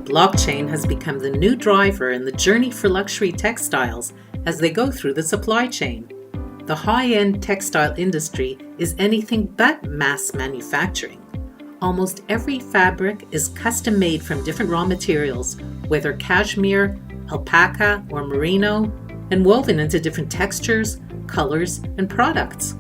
blockchain has become the new driver in the journey for luxury textiles as they go through the supply chain. The high-end textile industry is anything but mass manufacturing. Almost every fabric is custom-made from different raw materials, whether cashmere, alpaca, or merino, and woven into different textures, colors, and products.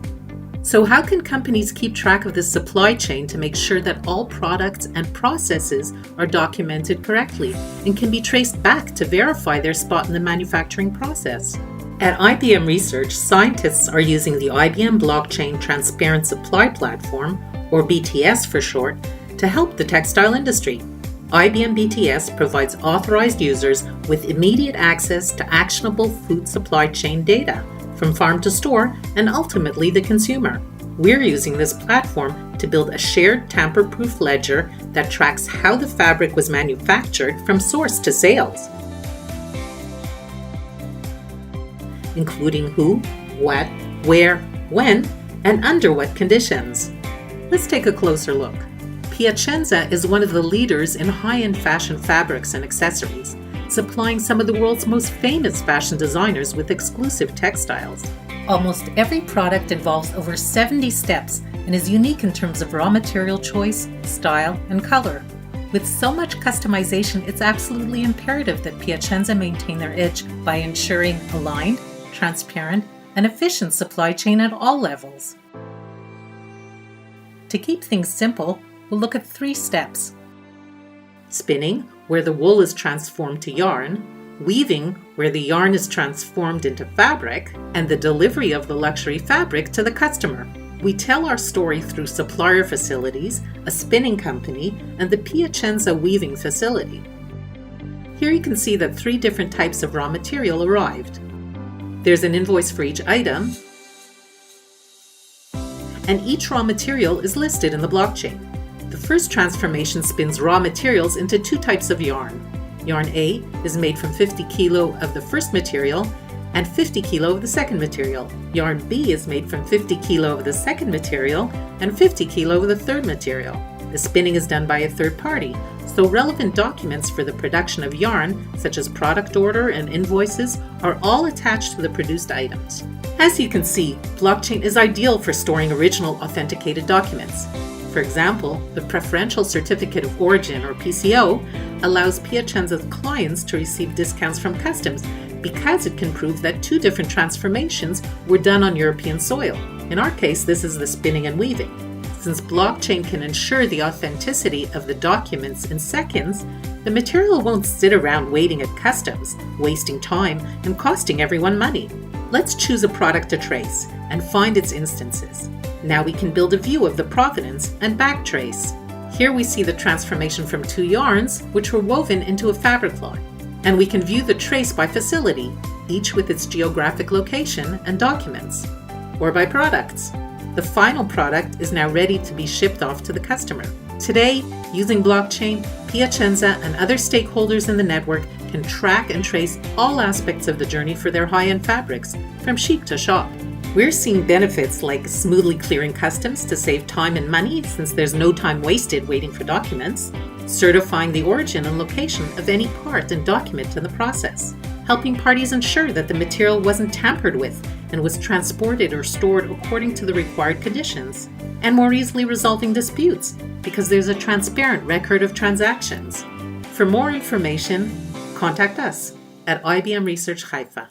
So how can companies keep track of this supply chain to make sure that all products and processes are documented correctly and can be traced back to verify their spot in the manufacturing process? At IBM Research, scientists are using the IBM Blockchain Transparent Supply platform, or BTS for short, to help the textile industry. IBM BTS provides authorized users with immediate access to actionable food supply chain data, from farm to store and ultimately the consumer. We're using this platform to build a shared tamper-proof ledger that tracks how the fabric was manufactured from source to sales, including who, what, where, when, and under what conditions. Let's take a closer look. Piacenza is one of the leaders in high-end fashion fabrics and accessories, supplying some of the world's most famous fashion designers with exclusive textiles. Almost every product involves over 70 steps and is unique in terms of raw material choice, style, and color. With so much customization, it's absolutely imperative that Piacenza maintain their edge by ensuring aligned, transparent, and efficient supply chain at all levels. To keep things simple, we'll look at 3 steps: spinning, where the wool is transformed to yarn; weaving, where the yarn is transformed into fabric; and the delivery of the luxury fabric to the customer. We tell our story through supplier facilities, a spinning company, and the Piacenza weaving facility. Here you can see that 3 different types of raw material arrived. There's an invoice for each item, and each raw material is listed in the blockchain. The first transformation spins raw materials into 2 types of yarn. Yarn A is made from 50 kilo of the first material and 50 kilo of the second material. Yarn B is made from 50 kilo of the second material and 50 kilo of the third material. The spinning is done by a third party, so relevant documents for the production of yarn, such as product order and invoices, are all attached to the produced items. As you can see, blockchain is ideal for storing original authenticated documents. For example, the Preferential Certificate of Origin, or PCO, allows Piacenza's clients to receive discounts from customs because it can prove that 2 different transformations were done on European soil. In our case, this is the spinning and weaving. Since blockchain can ensure the authenticity of the documents in seconds, the material won't sit around waiting at customs, wasting time and costing everyone money. Let's choose a product to trace and find its instances. Now we can build a view of the provenance and backtrace. Here we see the transformation from 2 yarns, which were woven into a fabric lot. And we can view the trace by facility, each with its geographic location and documents, or by products. The final product is now ready to be shipped off to the customer. Today, using blockchain, Piacenza and other stakeholders in the network can track and trace all aspects of the journey for their high-end fabrics, from sheep to shop. We're seeing benefits like smoothly clearing customs to save time and money since there's no time wasted waiting for documents, certifying the origin and location of any part and document in the process, helping parties ensure that the material wasn't tampered with and was transported or stored according to the required conditions, and more easily resolving disputes because there's a transparent record of transactions. For more information, contact us at IBM Research Haifa.